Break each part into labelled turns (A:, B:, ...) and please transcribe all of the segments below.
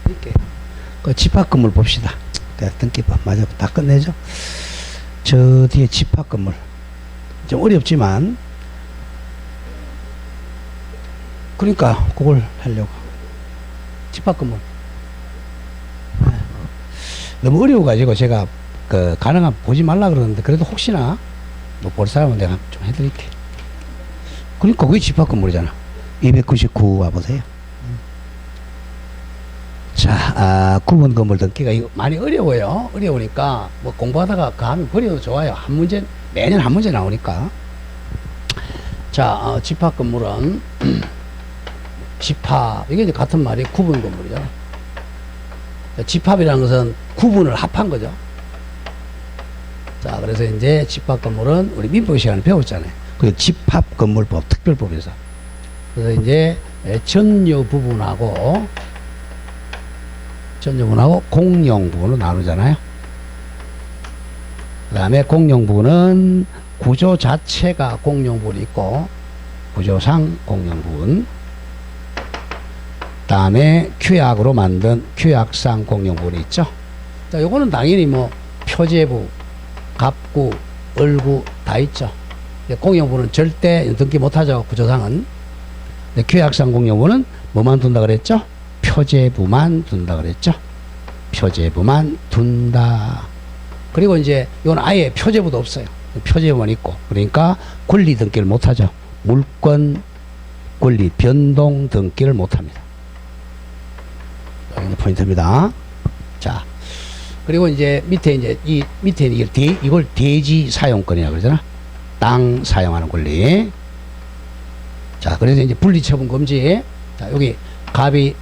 A: 해드릴게요. 그 집합 건물 봅시다. 등기법 맞아 다 끝내죠. 저 뒤에 집합 건물 좀 어렵지만 그러니까 그걸 하려고 집합 건물 너무 어려워가지고 제가 그 가능하면 보지 말라 그러는데 그래도 혹시나 뭐 볼 사람은 내가 좀 해드릴게. 그러니까 그게 집합 건물이잖아. 299 와보세요. 자, 구분 건물 등기가 이거 많이 어려워요. 어려우니까 뭐 공부하다가 그 하면 버려도 좋아요. 한 문제 매년 한 문제 나오니까. 자, 집합 건물은 집합 이게 이제 같은 말이 구분 건물이잖아. 집합이라는 것은 구분을 합한 거죠. 자, 그래서 이제 집합 건물은 우리 민법 시간에 배웠잖아요. 그 집합 건물법 특별법에서. 그래서 이제 전유 부분하고 공용 부분으로 나누잖아요. 그 다음에 공용 부분은 구조 자체가 공용 부분이 있고 구조상 공용 부분. 그 다음에 규약으로 만든 규약상 공용 부분이 있죠. 자, 요거는 당연히 뭐 표제부, 갑구, 을구 다 있죠. 공용 부분은 절대 등기 못하죠. 구조상은. 규약상 공용 부분은 뭐만 둔다 그랬죠? 표제부만 둔다 그랬죠. 표제부만 둔다. 그리고 이제 이건 아예 표제부도 없어요. 표제부만 있고. 그러니까 권리 등기를 못하죠. 물권 권리 변동 등기를 못합니다. 여기 포인트입니다. 자, 그리고 이제 밑에 이제 이 밑에 이걸 대지 사용권이라고 그러잖아. 땅 사용하는 권리. 자, 그래서 이제 분리처분 금지. 자, 여기 갑이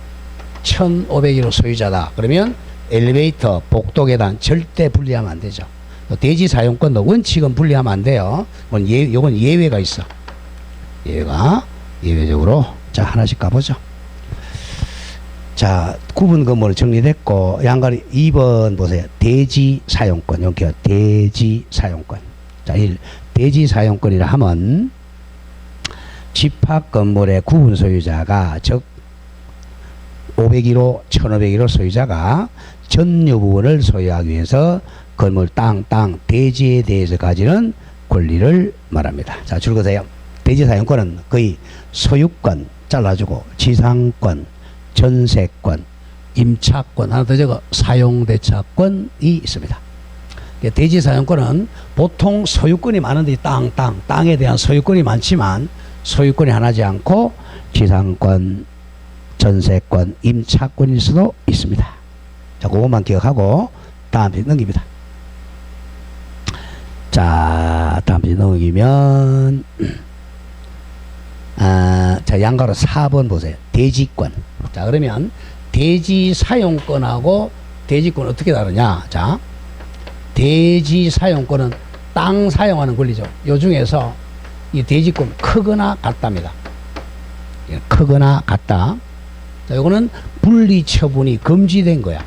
A: 1501호 소유자다. 그러면 엘리베이터, 복도 계단 절대 분리하면 안 되죠. 대지 사용권도 원칙은 분리하면 안 돼요. 요건 예외가 있어. 예외적으로. 자, 하나씩 가보죠. 자, 구분 건물 정리됐고, 양가리 2번 보세요. 대지 사용권. 여기요. 대지 사용권. 자, 대지 사용권이라 하면 집합 건물의 구분 소유자가 즉 501호, 1501호 소유자가 전유 부분을 소유하기 위해서 건물 땅, 대지에 대해서 가지는 권리를 말합니다. 자, 줄거세요. 대지 사용권은 거의 소유권 잘라주고 지상권, 전세권, 임차권, 하나 더 적어 사용대차권이 있습니다. 대지 사용권은 보통 소유권이 많은데 땅에 대한 소유권이 많지만 소유권이 하나지 않고 지상권, 전세권, 임차권일 수도 있습니다. 자, 그것만 기억하고 다음 페이지 넘깁니다. 자, 다음 페이지 넘기면 자, 양가로 4번 보세요. 대지권. 자, 그러면 대지 사용권하고 대지권 어떻게 다르냐? 자, 대지 사용권은 땅 사용하는 권리죠. 요 중에서 이 대지권 크거나 같답니다. 크거나 같다. 자, 요거는 분리 처분이 금지된 거야.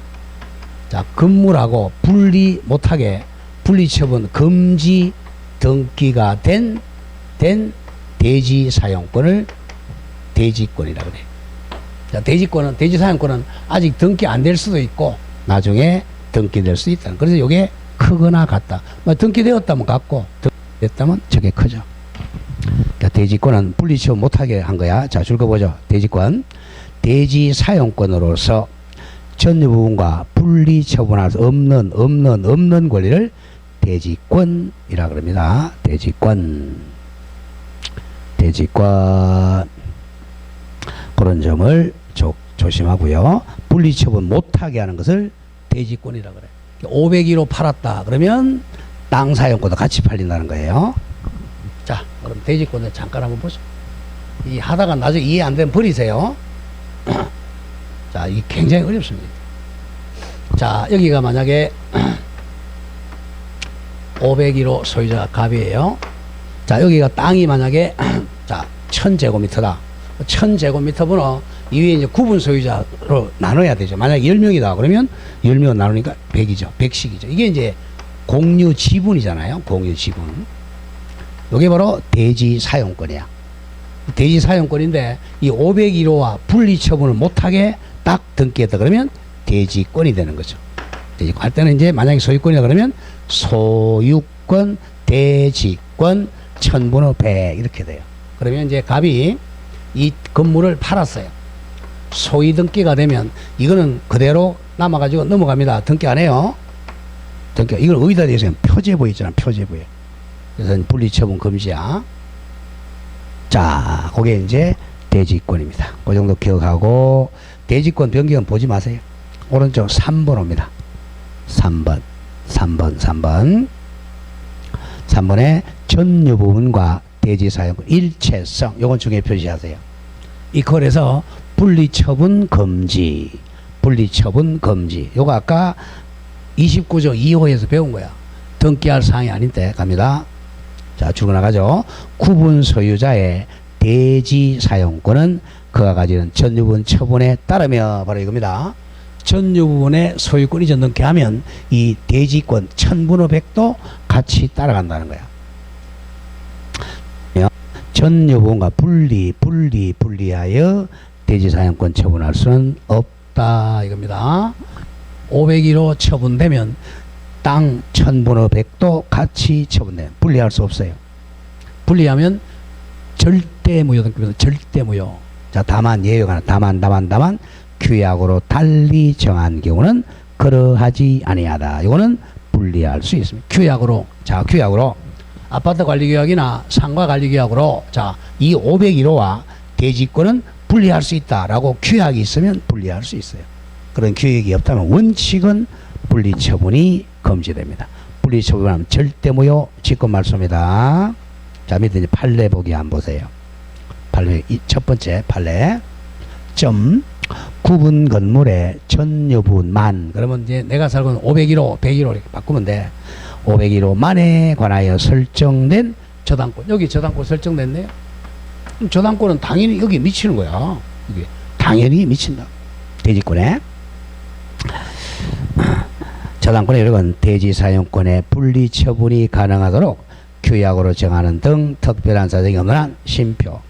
A: 자, 건물하고 분리 못하게 분리 처분 금지 등기가 된 대지 사용권을 대지권이라 그래. 자, 대지 사용권은 아직 등기 안 될 수도 있고 나중에 등기될 수 있다. 그래서 이게 크거나 같다. 뭐 등기되었다면 같고 등기됐다면 저게 크죠. 자, 대지권은 분리 처분 못하게 한 거야. 자, 줄거보죠. 대지권. 대지 사용권으로서 전유 부분과 분리 처분할 수 없는 권리를 대지권이라 그럽니다. 대지권. 그런 점을 조심하고요. 분리 처분 못하게 하는 것을 대지권이라 그래. 501호 팔았다. 그러면 땅 사용권도 같이 팔린다는 거예요. 자, 그럼 대지권을 잠깐 한번 보죠. 이 하다가 나중에 이해 안 되면 버리세요. 자, 이게 굉장히 어렵습니다. 자, 여기가 만약에 501호 소유자가 갑이에요. 자, 여기가 땅이 만약에 자, 1000제곱미터다. 1000제곱미터분은 이 위에 이제 구분 소유자로 나눠야 되죠. 만약에 10명이다. 그러면 10명 나누니까 100이죠. 100씩이죠. 이게 이제 공유 지분이잖아요. 공유 지분. 이게 바로 대지 사용권이야. 대지 사용권인데 이 501호와 분리 처분을 못하게 딱 등기했다 그러면 대지권이 되는 거죠. 대지권 할 때는 이제 만약에 소유권이라 그러면 소유권, 대지권, 천분의 100 이렇게 돼요. 그러면 이제 갑이 이 건물을 팔았어요. 소위 등기가 되면 이거는 그대로 남아가지고 넘어갑니다. 등기 안 해요. 등기 이걸 어디다 대세요? 표제부에 있잖아. 표제부에. 그래서 분리처분 금지야. 자, 그게 이제 대지권입니다. 그 정도 기억하고 대지권 변경은 보지 마세요. 오른쪽 3번 옵니다. 3번에 전유 부분과 대지 사용권 일체성 요건 중에 표시하세요. 이 콜에서 분리처분 금지 요거 아까 29조 2호에서 배운 거야. 등기할 사항이 아닌데 갑니다. 자, 쭉 나가죠. 구분 소유자의 대지 사용권은 그가 가지는 전유분 처분에 따르며 바로 이겁니다. 전유분의 소유권 이전 등기하면 이 대지권 1000분의 100도 같이 따라간다는 거야. 전유분과 분리하여 대지 사용권 처분할 수는 없다 이겁니다. 501호 처분되면 땅 1000분의 100도 같이 처분돼요. 분리할 수 없어요. 분리하면 절대무효 등급에서 절대무효. 자, 다만 예외가 하나. 다만 규약으로 달리 정한 경우는 그러하지 아니하다. 이거는 분리할 수 있습니다. 규약으로. 자, 규약으로 아파트 관리 규약이나 상가 관리 규약으로 자, 이 501호와 대지권은 분리할 수 있다라고 규약이 있으면 분리할 수 있어요. 그런 규약이 없다면 원칙은 분리처분이 금지됩니다. 분리처분하면 절대무효 직권말소입니다. 자, 밑에 이제 판례 보기 한번 보세요. 판례 첫 번째 판례 점 구분 건물의 전유분만 그러면 이제 내가 살고 있는 501호, 101호 이렇게 바꾸면 돼. 501호만에 관하여 설정된 저당권. 여기 저당권 설정됐네요. 그럼 저당권은 당연히 여기 미치는 거야. 이게 당연히 미친다. 대지권에. 저당권의 여력은 대지 사용권의 분리 처분이 가능하도록 규약으로 정하는 등 특별한 사정이 없는 한 심표.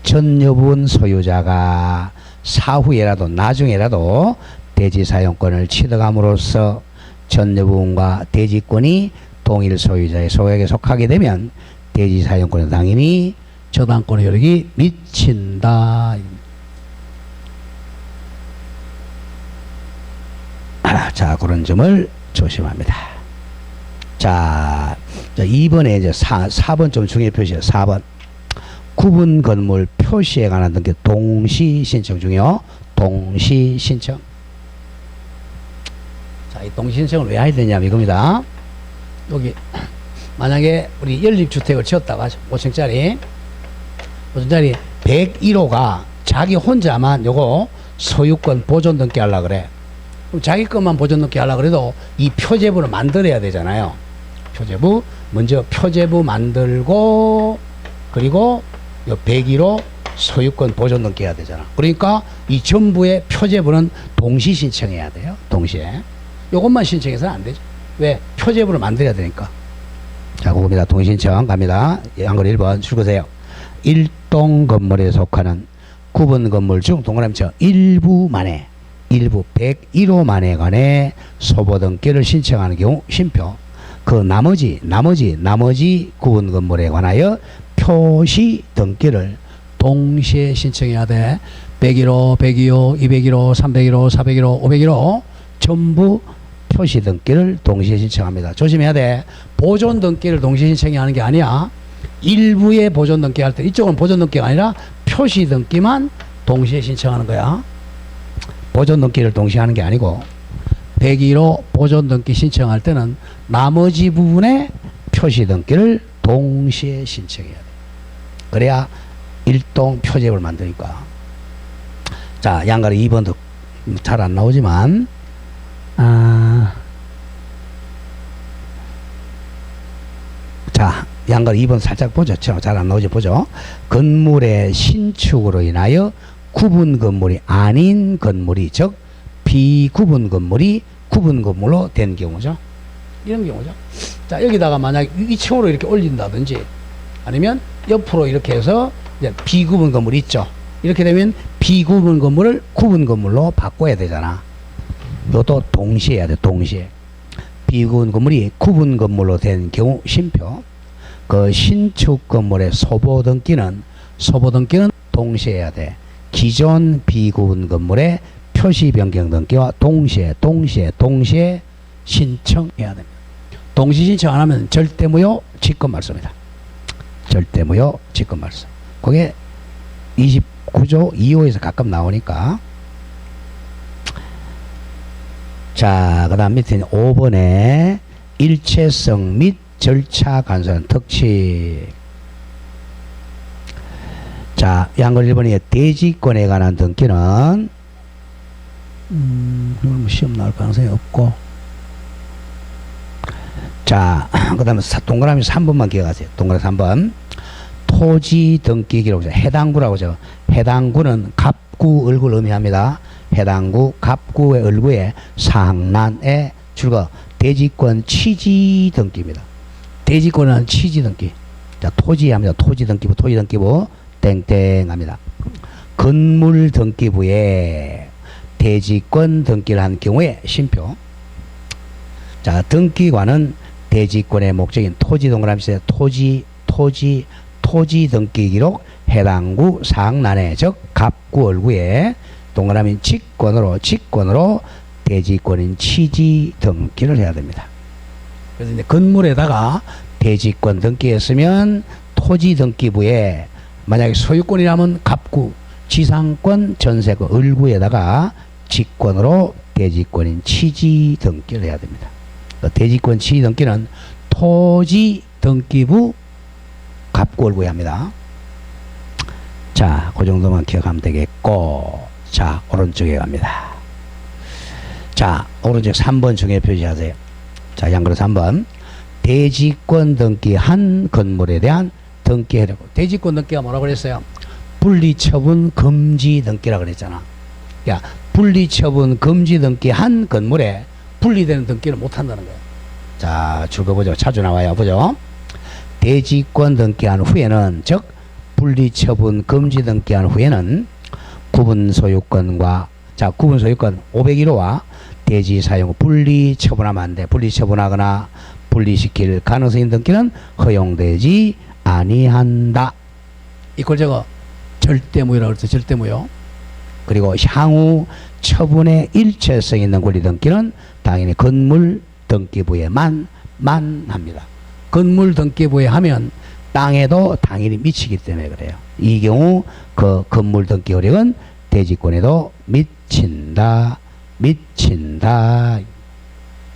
A: 전유분 소유자가 사후에라도 나중에라도 대지 사용권을 취득함으로써 전유분과 대지권이 동일 소유자의 소유에게 속하게 되면 대지 사용권은 당연히 저당권의 효력이 미친다. 자, 그런 점을 조심합니다. 자, 2번에 이제 4번 좀 중요해 표시해요. 4번. 구분 건물 표시에 관한 등기 동시 신청 중요. 동시 신청. 자, 이 동시 신청을 왜 해야 되냐면 이겁니다. 여기 만약에 우리 연립주택을 지었다고 하죠. 5층짜리 101호가 자기 혼자만 요거 소유권 보존 등기 하려고 그래. 그럼 자기 것만 보존 등기 하려고 그래도 이 표제부를 만들어야 되잖아요. 표제부 먼저 표제부 만들고 그리고 요 101호 소유권 보존 등기 해야 되잖아. 그러니까 이 전부의 표제부는 동시 신청해야 돼요. 동시에. 요것만 신청해서는 안 되죠. 왜? 표제부를 만들어야 되니까. 자, 그겁니다. 동시 신청 갑니다. 한글 1번 출구세요. 일동 건물에 속하는 구분 건물 중 동그라미 쳐 일부만에 일부 101호만에 관해 소보 등기를 신청하는 경우 심표. 그 나머지 구분 건물에 관하여 표시 등기를 동시에 신청해야 돼. 101호, 102호, 201호, 301호, 401호, 501호 전부 표시 등기를 동시에 신청합니다. 조심해야 돼. 보존 등기를 동시에 신청해야 하는 게 아니야. 일부의 보존 등기 할 때 이쪽은 보존 등기가 아니라 표시 등기만 동시에 신청하는 거야. 보존 등기를 동시에 하는 게 아니고 101호 보존 등기 신청할 때는 나머지 부분에 표시 등기를 동시에 신청해야 돼. 그래야 일동 표제를 만드니까. 자, 양가리 2번도 잘 안 나오지만 자, 양가리 2번 살짝 보죠. 잘 안 나오죠. 보죠. 건물의 신축으로 인하여 구분 건물이 아닌 건물이 즉 비구분 건물이 구분 건물로 된 경우죠. 이런 경우죠. 자, 여기다가 만약 2층으로 이렇게 올린다든지 아니면 옆으로 이렇게 해서 이제 비구분 건물이 있죠. 이렇게 되면 비구분 건물을 구분 건물로 바꿔야 되잖아. 이것도 동시에 해야 돼. 동시에. 비구분 건물이 구분 건물로 된 경우 쉼표. 그 신축 건물의 소보 등기는 동시에 해야 돼. 기존 비구분 건물의 표시 변경 등기와 동시에 신청해야 됩니다. 동시 신청 안 하면 절대무효 직권 말소입니다. 절대무효 직권 말소. 그게 29조 2호에서 가끔 나오니까. 자, 그 다음 밑에 5번에 일체성 및 절차 간소한 특칙. 자, 양걸 1번에 대지권에 관한 등기는 이건 시험 나올 가능성이 없고. 자, 그 다음에 동그라미 3번만 기억하세요. 동그라미 3번. 토지 등기 기록. 해당구라고 하죠. 해당구는 갑구, 을구를 의미합니다. 해당구, 갑구의 을구에 상난의 줄거 대지권 취지 등기입니다. 대지권은 취지 등기. 자, 토지 합니다. 토지 등기부 땡땡 합니다. 건물 등기부에 대지권 등기를 한 경우에 쉼표. 자, 등기관은 대지권의 목적인 토지 동그라미 있어요. 토지 등기 기록 해당구 상난에 즉 갑구 을구에 동그라미 직권으로 대지권인 취지 등기를 해야 됩니다. 그래서 이제 건물에다가 대지권 등기했으면 토지 등기부에 만약에 소유권이라면 갑구, 지상권, 전세권, 을구에다가 직권으로 대지권인 취지 등기를 해야 됩니다. 대지권 취지 등기는 토지 등기부 갑구 을구에 합니다. 자, 그 정도만 기억하면 되겠고. 자, 오른쪽에 갑니다. 자, 오른쪽 3번 중에 표시하세요. 자, 양그릇 3번. 대지권 등기한 건물에 대한 등기해라고. 대지권 등기가 뭐라고 그랬어요? 분리처분 금지 등기라고 그랬잖아. 야, 분리처분 금지 등기한 건물에 분리되는 등기를 못 한다는 거예요. 자, 줄거 보죠. 자주 나와요. 보죠. 대지권 등기한 후에는, 즉 분리처분 금지 등기한 후에는 구분 소유권과, 자, 구분 소유권 501호와 대지 사용 분리처분하면 안 돼. 분리처분하거나 분리시킬 가능성이 있는 등기는 허용되지 아니한다. 이걸 제가 절대무효라고 했죠. 절대무효. 그리고 향후 처분의 일체성 있는 권리 등기는 당연히 건물 등기부에만 합니다. 건물 등기부에 하면 땅에도 당연히 미치기 때문에 그래요. 이 경우 그 건물 등기 효력은 대지권에도 미친다.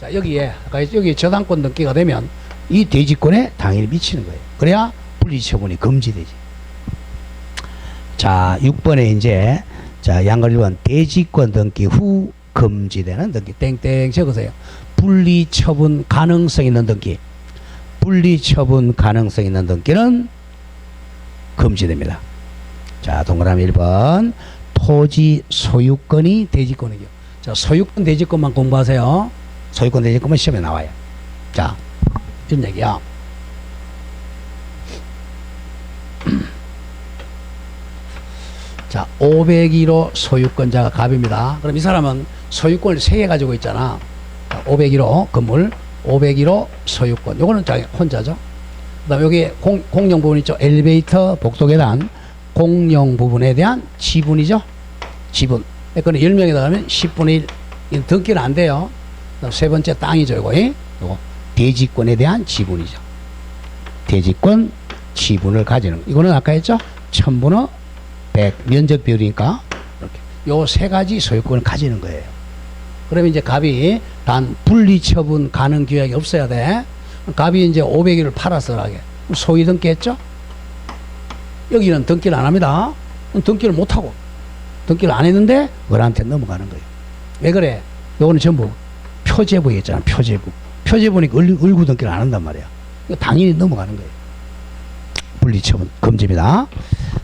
A: 자, 여기에 여기 저당권 등기가 되면 이 대지권에 당연히 미치는 거예요. 그래야 분리처분이 금지되지. 자, 6번에 이제 자, 양걸 1번 대지권 등기 후 금지되는 등기 땡땡 적으세요. 분리처분 가능성 있는 등기. 분리처분 가능성 있는 등기는 금지됩니다. 자, 동그라미 1번 토지 소유권이 대지권이죠. 자, 소유권 대지권만 공부하세요. 소유권 대지권만 시험에 나와요. 자, 이런 얘기야. 자, 501호 소유권자가 갑입니다. 그럼 이 사람은 소유권을 3개 가지고 있잖아. 501호 건물, 501호 소유권. 요거는 자기 혼자죠. 그 다음에 여기 공용 부분 있죠. 엘리베이터, 복도계단, 공용 부분에 대한 지분이죠. 지분. 그거는 10명에다 가면 10분의 1. 등기는 안 돼요. 그다음 세 번째 땅이죠. 요거 대지권에 대한 지분이죠. 대지권 지분을 가지는 거. 이거는 아까 했죠. 1000분의 100 면적 비율이니까 이렇게 요 세 가지 소유권을 가지는 거예요. 그러면 이제 갑이 단 분리처분 가능 규약이 없어야 돼. 갑이 이제 500일을 팔아서 하게 소위 등기했죠. 여기는 등기를 안 합니다. 등기를 못 하고 등기를 안 했는데 을한테 넘어가는 거예요. 왜 그래? 요거는 전부 표제부였잖아. 표제부니까 을구 등기를 안 한단 말이야. 당연히 넘어가는 거예요. 분리처분 금지입니다.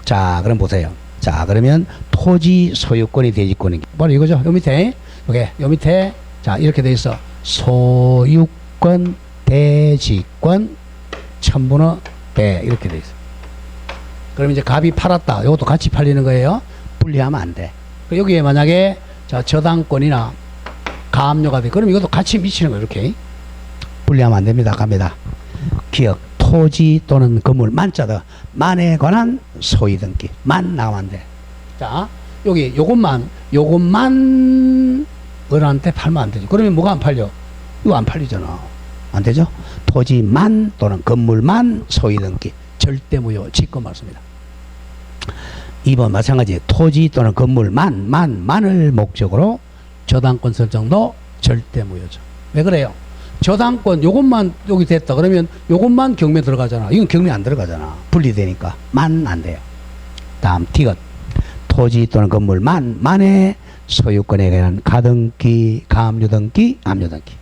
A: 자, 그럼 보세요. 자, 그러면 토지 소유권이 대지권이 바로 이거죠. 요 밑에 요 밑에 자, 이렇게 돼 있어. 소유권 대지권 1000분의 100 이렇게 돼 있어. 그럼 이제 갑이 팔았다. 이것도 같이 팔리는 거예요. 분리하면 안 돼. 여기에 만약에 자, 저당권이나 가압류가 돼. 그럼 이것도 같이 미치는 거예요. 이렇게 분리하면 안 됩니다. 갑니다. 기억 토지 또는 건물 만자다. 만에 관한 소유 등기. 만 나가면 안 돼. 자, 여기 요것만 어른한테 팔면 안 되죠. 그러면 뭐가 안 팔려? 이거 안 팔리잖아. 안 되죠? 토지만 또는 건물만 소유 등기. 절대무효 직권 맞습니다. 2번 마찬가지. 토지 또는 건물만을 목적으로 저당권 설정도 절대무효죠. 왜 그래요? 저당권 요것만 여기 됐다 그러면 요것만 경매 들어가잖아. 이건 경매 안 들어가잖아. 분리되니까 만 안 돼요. 다음 티귿 토지 또는 건물만의 소유권에 관한 가등기, 가압류 등기, 압류 등기.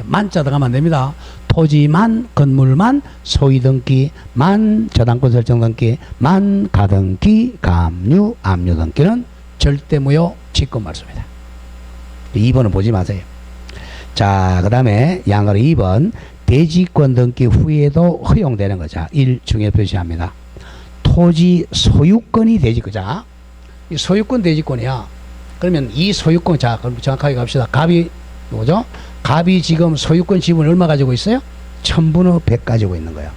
A: 만자 들어가면 안 됩니다. 토지만, 건물만, 소유 등기, 만 저당권 설정 등기, 만 가등기, 가압류, 압류 등기는 절대무효 직권 맞습니다. 2번은 보지 마세요. 자, 그 다음에 양으로 2번 대지권 등기 후에도 허용되는 거죠. 1 중에 표시합니다. 토지 소유권이 대지권자. 이 소유권 대지권이야. 그러면 이 소유권, 자, 그럼 정확하게 갑시다. 갑이 뭐죠? 갑이 지금 소유권 지분 얼마 가지고 있어요? 1000분의 100 가지고 있는 거예요.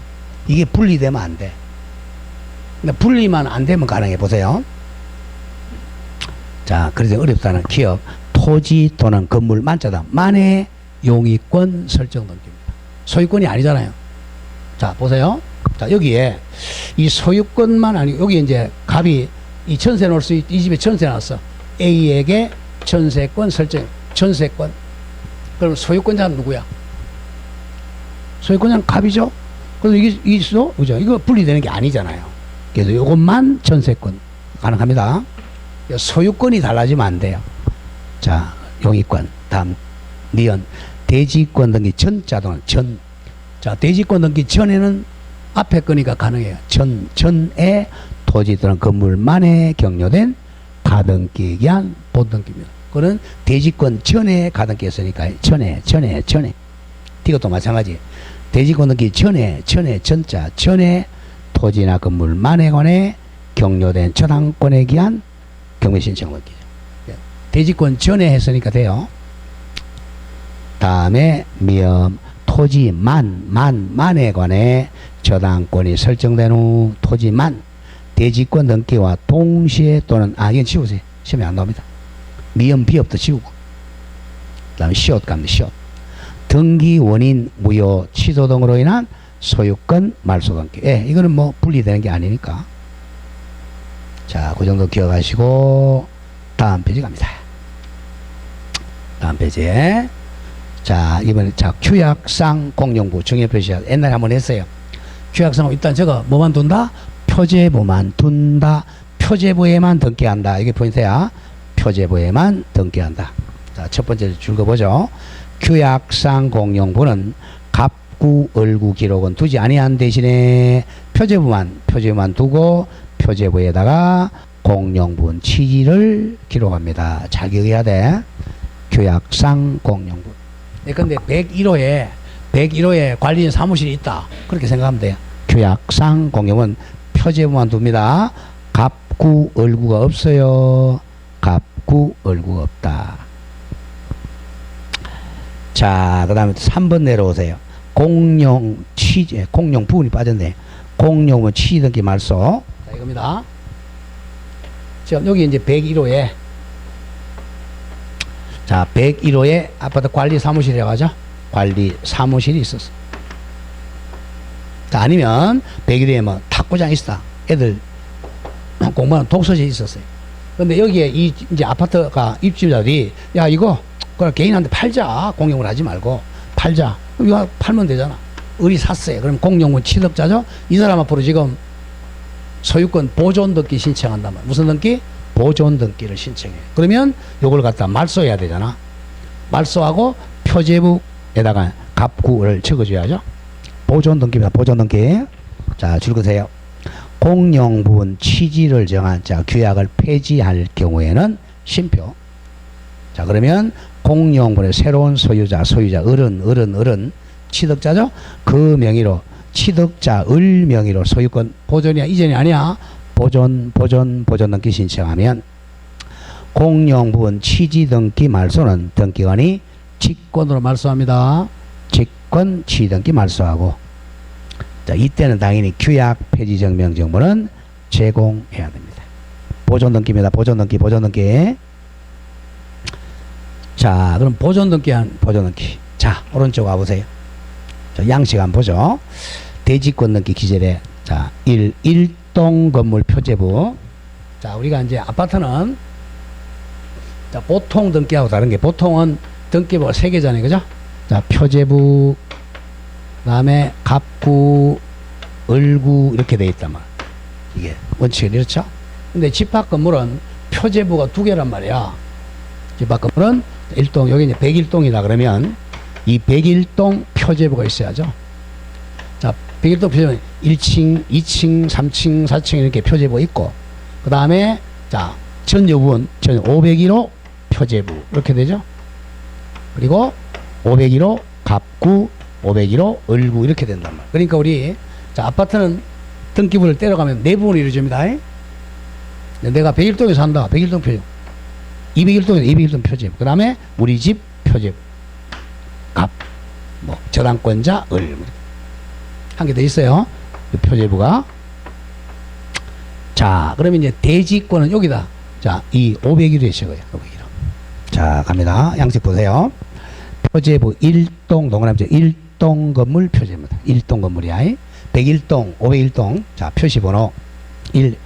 A: 이게 분리되면 안 돼. 근데 분리만 안 되면 가능해. 보세요. 자, 그래서 어렵다는 기억. 토지 또는 건물 만자다. 만의 용의권 설정 등기입니다. 소유권이 아니잖아요. 자, 보세요. 자, 여기에 이 소유권만 아니고 여기 이제 갑이 이 전세 놓을 수 이 집에 전세 놨어. A에게 전세권 설정. 전세권. 그럼 소유권자는 누구야? 소유권자는 갑이죠. 그래서 이게 있어? 그죠? 이거 분리되는 게 아니잖아요. 그래서 이것만 전세권 가능합니다. 소유권이 달라지면 안 돼요. 자, 용의권. 다음 니은 대지권 등기 전자동은 전. 자, 대지권 등기 전에는 앞에 거니까 가능해요. 전에 토지 또는 건물만에 격려된 가등기에 의한 본등기입니다. 그거는 대지권 전에 가등기 했으니까 전에. 이것도 마찬가지. 대지권 등기 전에 전자 전에 토지나 건물만에 관해 격려된 저당권에 기한 경매 신청 등기죠. 대지권 전에 했으니까 돼요. 다음에 미음 토지만에 관해 저당권이 설정된 후 토지만 대지권 등기와 동시에 또는 이건 지우세요. 시험에 안 나옵니다. 미음 비읍도 지우고 그 다음에 시옷 갑니다. 시옷 등기 원인 무효 취소 등으로 인한 소유권 말소 등기. 예, 이거는 뭐 분리되는 게 아니니까. 자, 그 정도 기억하시고 다음 페이지 갑니다. 다음 페이지에 자, 이번에 자 규약상 공용부 중요 표시 옛날에 한번 했어요. 규약상 일단 저거 뭐만 둔다? 표제부만 둔다. 표제부에만 등기한다. 이게 포인트야. 표제부에만 등기한다. 자, 첫 번째 줄거보죠. 규약상 공용부는 갑구, 을구 기록은 두지 아니한 대신에 표제부만 두고 표제부에다가 공용분 취지를 기록합니다. 잘 기억해야 돼. 규약상 공용부. 근데 101호에 관리인 사무실이 있다. 그렇게 생각하면 돼요. 규약상 공용은 표제부만 둡니다. 갑구, 을구가 없어요. 갑구, 을구가 없다. 자, 그 다음에 3번 내려오세요. 공용 취지, 공용 부분이 빠졌네. 공용은 취지 등기 말소. 자, 이겁니다. 지금 여기 이제 101호에 자, 101호에 아파트 관리 사무실이라고 하죠. 관리 사무실이 있었어. 자, 아니면 101호에 뭐 탁구장 있었다. 애들 공부하는 독서실이 있었어요. 근데 여기에 이제 아파트가 입주자들이 야, 이거 그걸 개인한테 팔자. 공용을 하지 말고 팔자. 이거 팔면 되잖아. 을이 샀어요. 그럼 공용은 취득자죠. 이 사람 앞으로 지금 소유권 보존 등기 신청한단 말이야. 무슨 등기? 보존 등기를 신청해. 그러면 요걸 갖다 말소해야 되잖아. 말소하고 표제부에다가 갑구를 적어줘야죠. 보존 등기입니다. 보존 등기. 자, 줄거세요. 공용부분 취지를 정한 자 규약을 폐지할 경우에는 심표. 자, 그러면 공용분의 새로운 소유자 어른 취득자죠. 그 명의로 취득자 을 명의로 소유권 보존이야 이전이 아니야. 보존 등기 신청하면 공용부분 취지 등기 말소는 등기관이 직권으로 말소합니다. 직권 취등기 말소하고. 자, 이때는 당연히 규약 폐지증명 정보는 제공해야 됩니다. 보존등기입니다. 보존등기. 자, 그럼 보존등기. 자, 오른쪽 와보세요. 자, 양식 한번 보죠. 대지권등기 기재래. 자, 1동 건물 표제부. 자, 우리가 이제 아파트는 자, 보통 등기하고 다른 게, 보통은 등기부가 3개잖아요. 그죠? 자, 표제부, 그 다음에 갑구, 을구, 이렇게 돼 있단 말이야. 이게 원칙이 이렇죠? 근데 집합 건물은 표제부가 2개란 말이야. 집합 건물은 1동, 여기 이제 101동이다 그러면 이 101동 표제부가 있어야죠. 자, 101동 표제부는 1층, 2층, 3층, 4층 이렇게 표제부가 있고, 그 다음에 자, 전여부분, 501호 표제부 이렇게 되죠. 그리고 501호 갑구, 501호 을구 이렇게 된단 말이에요. 그러니까 우리 자, 아파트는 등기부를 때려가면 4부분이 이루어집니다. 내가 101동에 산다. 101동 표제부. 201동에 201동 표제부. 그 다음에 우리 집 표제부. 갑, 뭐 저당권자 을 한 개 더 있어요. 그 표제부가. 자, 그러면 이제 대지권은 여기다. 자, 이 501호에 적어요. 501호. 자, 갑니다. 양식 보세요. 표제부 1동, 동그라미 1동 건물 표제입니다. 1동 건물이야. 101동, 501동. 자, 표시번호 1,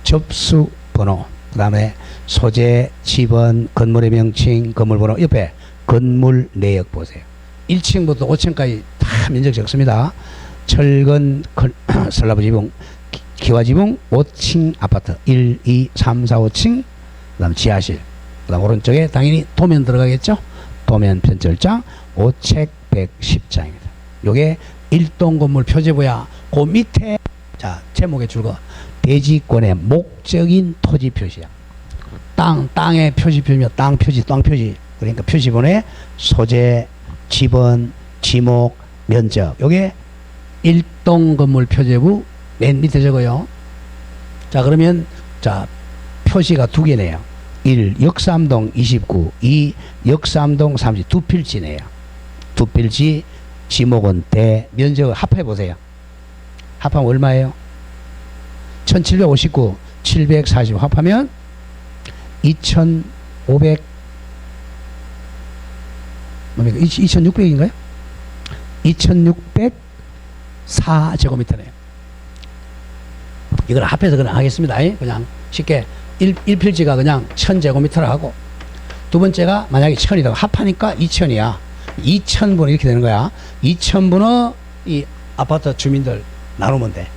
A: 접수번호. 그 다음에 소재, 지번, 건물의 명칭, 건물번호. 옆에 건물 내역 보세요. 1층부터 5층까지 다 면적 적습니다. 철근, 슬라브 지붕, 기와 지붕, 5층 아파트. 1, 2, 3, 4, 5층. 그 다음 지하실. 그 다음 오른쪽에 당연히 도면 들어가겠죠. 도면 편철장 5책 110장입니다. 요게 1동 건물 표제부야. 그 밑에 자, 제목에 줄거 대지권의 목적인 토지 표시야. 땅의 표시 표시며 땅 표시. 그러니까 표시번호에 소재, 지번, 지목, 면적. 요게 1동 건물 표제부 맨 밑에 적어요. 자, 그러면 자, 표시가 2개네요. 1. 역삼동 29, 2. 역삼동 30. 2필지네요. 2필지, 지목은 대, 면적을 합해보세요. 합하면 얼마예요? 1759, 740 합하면 2500, 뭡니까? 2600인가요? 2604제곱미터네요. 이걸 합해서 그냥 하겠습니다. 그냥 쉽게 1필지가 그냥 1000제곱미터를 하고, 두 번째가 만약에 1000이다 합하니까 2000이야. 2000분의 이렇게 되는 거야. 2000분의 이 아파트 주민들 나누면 돼.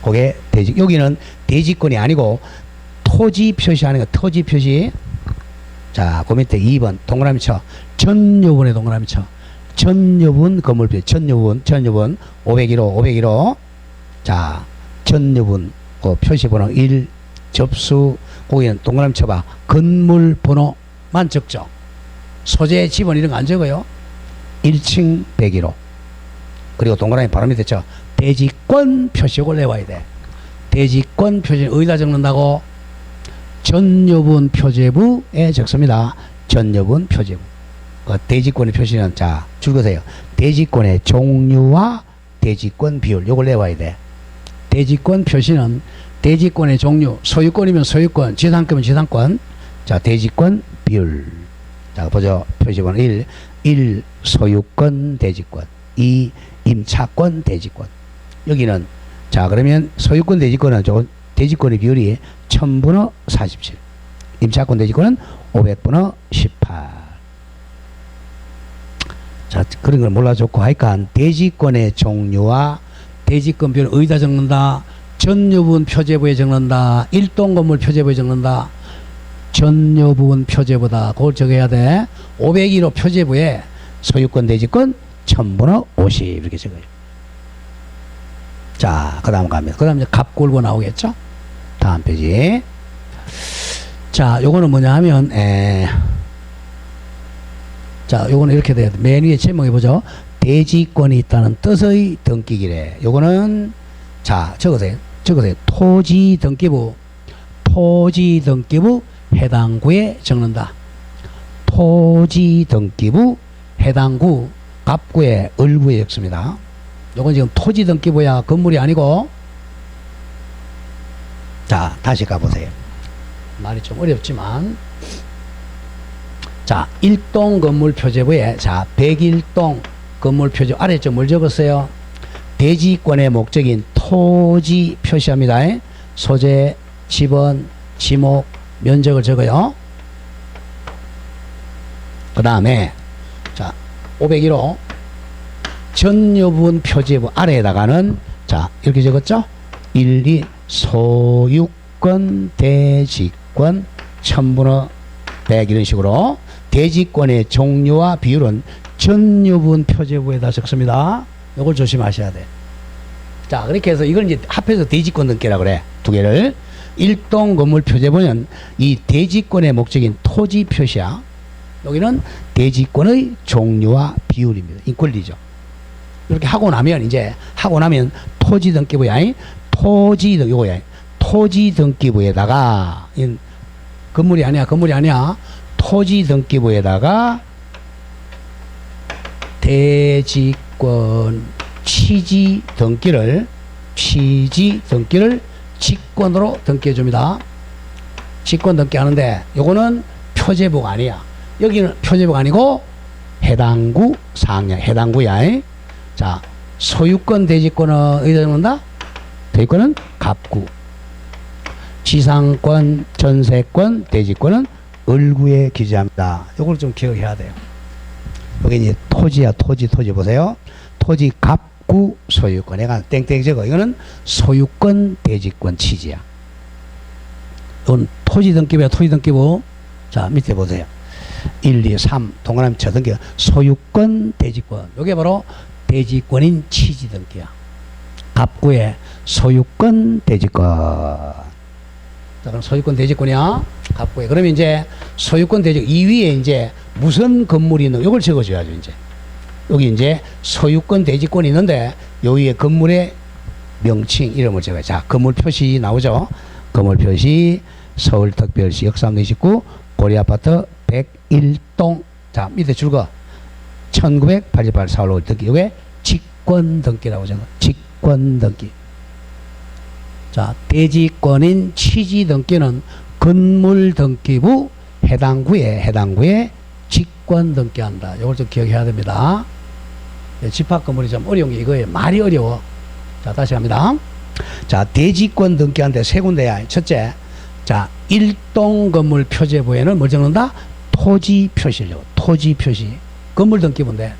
A: 그게 대지. 여기는 대지권이 아니고 토지 표시하는 거. 토지 표시. 자, 그 밑에 2번 동그라미 쳐. 전여분의 동그라미 쳐. 전여분 건물 표시. 전여분 501호. 자, 전여분 그 표시번호 1, 접수, 거기는 동그라미 쳐봐. 건물 번호만 적죠. 소재, 지번 이런 거 안 적어요. 1층 101호. 그리고 동그라미 바로 밑에 쳐. 대지권 표시를 내와야 돼. 대지권 표시는 어디다 적는다고? 전여분 표제부에 적습니다. 전여분 표제부. 그 대지권의 표시는 자, 줄거세요. 대지권의 종류와 대지권 비율. 요걸 내와야 돼. 대지권 표시는 대지권의 종류, 소유권이면 소유권, 지상권이면 지상권. 자, 대지권 비율. 자, 보죠. 표시번호 1 소유권 대지권, 2 임차권 대지권. 여기는 자, 그러면 소유권 대지권은 대지권의 비율이 1000분의 47. 임차권 대지권은 500분의 18. 자, 그런 걸 몰라줬고 하니까 대지권의 종류와 대지권 비율을 어디다 적는다? 전여분 표제부에 적는다. 1동 건물 표제부에 적는다. 전여분 표제부다. 그걸 적어야 돼. 501호 표제부에 소유권 대지권 1000분의 50 이렇게 적어요. 자, 그 다음 갑니다. 그 다음 이제 갑골고 나오겠죠? 다음 페이지. 자, 요거는 뭐냐 하면, 자, 요거는 이렇게 돼야 돼. 맨 위에 제목에 보죠. 대지권이 있다는 뜻의 등기기래. 요거는, 자, 적으세요. 토지 등기부 해당 구에 적는다. 토지 등기부 해당 구 갑구의 을구의 역수입니다. 요건 지금 토지 등기부야 건물이 아니고. 자, 다시 가보세요. 말이 좀 어렵지만. 자, 1동 건물 표제부에, 자, 101동 건물 표제 아래 좀 뭘 적었어요? 대지권의 목적인 토지 표시합니다. 소재, 지번, 지목, 면적을 적어요. 그 다음에, 자, 501호 전유분 표제부 아래에다가는, 자, 이렇게 적었죠? 1, 2, 소유권, 대지권, 첨부너 100 이런 식으로 대지권의 종류와 비율은 전유분 표제부에다 적습니다. 이걸 조심하셔야 돼. 자, 그렇게 해서 이걸 이제 합해서 대지권 등기라 그래. 두 개를. 1동 건물 표제부는 이 대지권의 목적인 토지 표시야. 여기는 대지권의 종류와 비율입니다. 인권리죠. 이렇게 하고 나면 이제 토지 등기부야. 요거야. 토지 등기부에다가 건물이 아니야. 토지 등기부에다가 대지권 취지 등기를 직권으로 등기해 줍니다. 직권 등기하는데 요거는 표제부가 아니야. 여기는 표제부가 아니고 해당구 사항이야. 해당구야. 자, 소유권 대지권은 어디다 적는다? 대지권은 갑구. 지상권, 전세권, 대지권은 을구에 기재합니다. 요걸 좀 기억해야 돼요. 여기 이제 토지야. 토지 보세요. 토지 갑구 소유권. 내가 땡땡 적어. 이거는 소유권 대지권 취지야. 이건 토지 등기부야. 토지 등기부. 자, 밑에 보세요. 1, 2, 3 동그라미 쳐 등기. 소유권 대지권. 요게 바로 대지권인 취지 등기야. 갑구의 소유권 대지권. 자, 그럼 소유권 대지권이야. 갑구에. 그러면 이제 소유권 대지권 이 위에 이제 무슨 건물이 있는 요걸 적어줘야죠. 이제 여기 이제 소유권 대지권이 있는데 요 위에 건물의 명칭 이름을 적어요. 자, 건물 표시 나오죠. 건물 표시 서울특별시 역삼동 29 고려아파트 101동. 자, 밑에 줄거 1988 4월 5일 등기. 요게 직권 등기라고 적어. 직권 등기. 자, 대지권인 취지 등기는 건물 등기부 해당구에 직권 등기한다. 요걸 좀 기억해야 됩니다. 집합 건물이 좀 어려운 게 이거예요. 말이 어려워. 자, 다시 갑니다. 자, 대지권 등기하는데 세 군데야. 첫째, 자, 1동 건물 표제부에는 뭘 적는다? 토지 표시를. 토지 표시. 건물 등기부인데.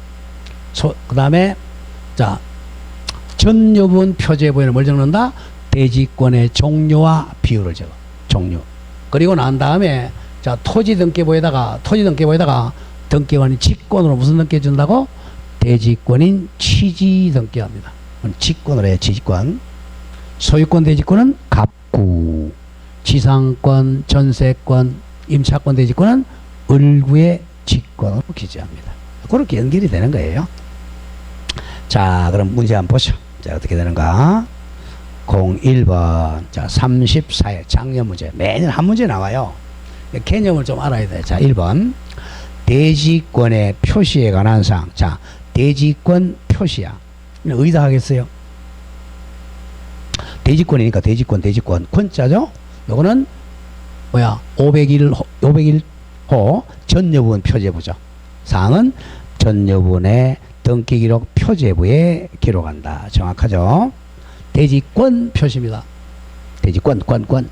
A: 그 다음에, 자, 전유분 표제부에는 뭘 적는다? 대지권의 종류와 비율을 적어. 종류. 그리고 난 다음에, 자, 토지 등기부에다가 등기관이 직권으로 무슨 등기 준다고? 대지권인 취지 등기합니다. 직권으로 해. 직권. 소유권 대지권은 갑구. 지상권, 전세권, 임차권 대지권은 을구의 직권으로 기재합니다. 그렇게 연결이 되는 거예요. 자, 그럼 문제 한번 보죠. 자, 어떻게 되는가? 01번. 자, 34회 작년 문제. 매년 한 문제 나와요. 개념을 좀 알아야 돼. 자, 1번. 대지권의 표시에 관한 사항. 자, 대지권 표시야. 어디다 하겠어요? 대지권이니까 대지권. 권자죠? 요거는 뭐야? 501호 전여분 표제부죠. 사항은 전여분의 등기기록 표제부에 기록한다. 정확하죠? 대지권 표시입니다. 대지권, 권.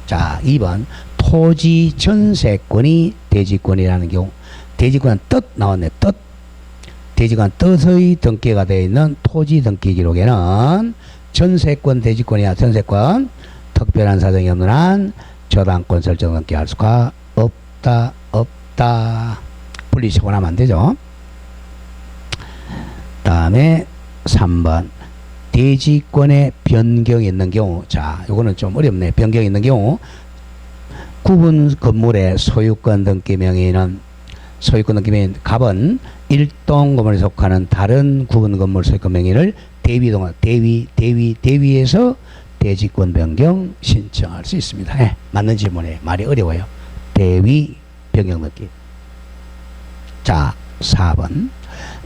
A: 자, 2번. 토지 전세권이 대지권이라는 경우. 대지권 뜻 나왔네. 뜻. 대지권 뜻의 등기가 되어 있는 토지 등기 기록에는 전세권 대지권이야. 전세권. 특별한 사정이 없는 한 저당권 설정 등기할 수가 없다. 분리시고 나면 안 되죠. 다음에 3번. 대지권의 변경이 있는 경우. 자, 요거는 좀 어렵네. 변경이 있는 경우. 구분 건물의 소유권 등기 명의는 갑은 1동 건물에 속하는 다른 구분 건물 소유권 명의를 대위에서 대지권 변경 신청할 수 있습니다. 맞는 질문이에요. 말이 어려워요. 대위 변경 등기. 자, 4번.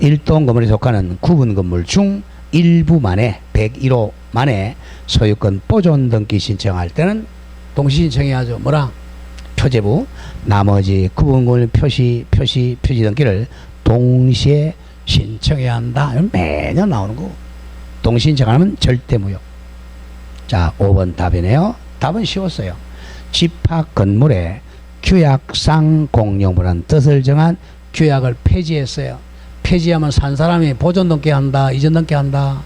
A: 1동 건물에 속하는 구분 건물 중 일부만에 101호 만에 소유권 보존 등기 신청할 때는 동시 신청해야죠. 뭐랑? 표제부. 나머지 구분 건물 표시 등기를 동시에 신청해야 한다. 이건 매년 나오는 거. 동시 신청하면 절대 무효. 자, 5번 답이네요. 답은 쉬웠어요. 집합 건물에 규약상 공용부라는 뜻을 정한 규약을 폐지했어요. 폐지하면 산 사람이 보존 등기 한다, 이전 등기 한다.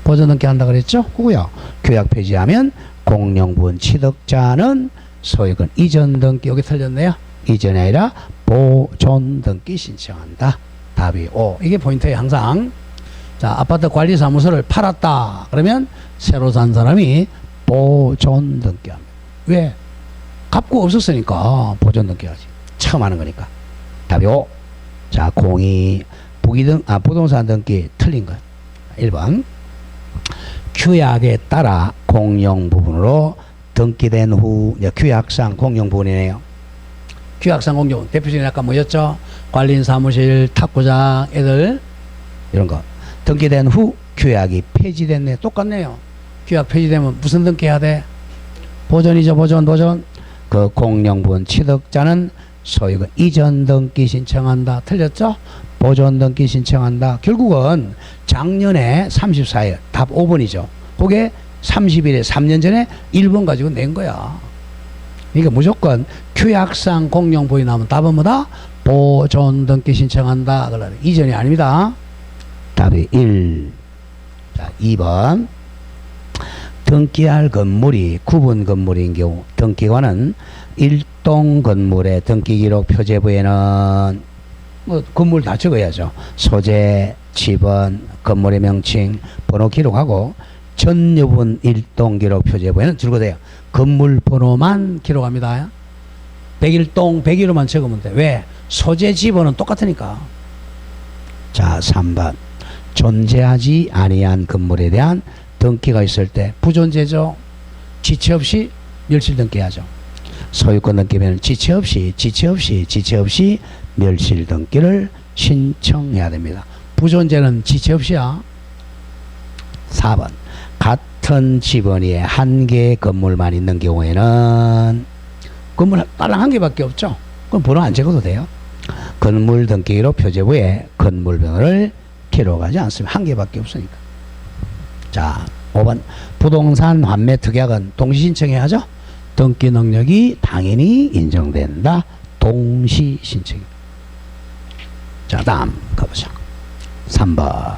A: 보존 등기 한다 그랬죠? 그거요. 규약 폐지하면 공용부분 취득자는 소유권 이전 등기, 여기 틀렸네요. 이전이 아니라 보존 등기 신청한다. 답이 5. 이게 포인트예요, 항상. 자, 아파트 관리사무소를 팔았다. 그러면 새로 산 사람이 보존 등기합니다. 왜? 갚고 없었으니까 보존 등기하지. 처음 하는 거니까. 답이 5. 자, 공이 부동산 등기 틀린 것. 1번. 규약에 따라 공용 부분으로 등기된 후, 규약상 공용 부분이네요. 규약상 공용 대표적인 아까 뭐였죠? 관리인 사무실, 탁구장, 애들 이런 거. 등기된 후 규약이 폐지됐네. 똑같네요. 규약 폐지되면 무슨 등기해야 돼? 보존이죠. 보존. 그 공용 부분 취득자는 소유권 이전 등기 신청한다. 틀렸죠? 보존 등기 신청한다. 결국은 작년에 34일 답 5번이죠. 그게 30일에 3년 전에 1번 가지고 낸 거야. 그러니까 무조건 규약상 공용 부분이 나오면 답은 뭐다? 보존 등기 신청한다. 그래. 이전이 아닙니다. 답이 1. 자, 2번. 등기할 건물이 구분 건물인 경우 등기관은 1동 건물의 등기기록 표제부에는 뭐 건물 다 적어야죠. 소재, 지번, 건물의 명칭, 번호 기록하고 전유분 1동 기록 표제부에는 줄거돼요. 건물 번호만 기록합니다. 101동 101호만 적으면 돼. 왜? 소재, 지번은 똑같으니까. 자, 3번. 존재하지 아니한 건물에 대한 등기가 있을 때 부존재죠. 지체 없이 멸실 등기하죠. 소유권 등기면 지체 없이 멸실 등기를 신청해야 됩니다. 부존재는 지체 없이야. 4번. 같은 지번위에 한 개의 건물만 있는 경우에는 건물 딸랑 한 개밖에 없죠. 그럼 번호 안 적어도 돼요. 건물 등기기록 표제부에 건물 번호를 기록하지 않습니다. 한 개밖에 없으니까. 자, 5번. 부동산 환매 특약은 동시 신청해야죠. 등기 능력이 당연히 인정된다. 동시 신청. 자, 다음 가보자. 3번.